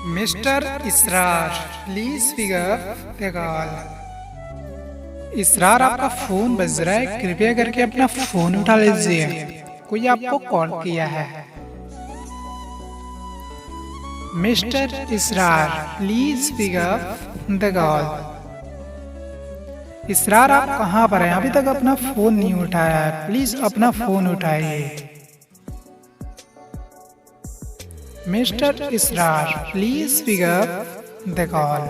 Mister Israr, please pick up the call. Israr, आपका phone बज रहा है, कृपया करके अपना फोन उठा लीजिए, कोई आपको कॉल किया है। Mister Israr, please pick up the call. Israr, आप कहाँ पर हैं? अभी तक अपना फोन नहीं उठाया है, प्लीज अपना फोन उठाइए। Mister Israr, please pick up the call.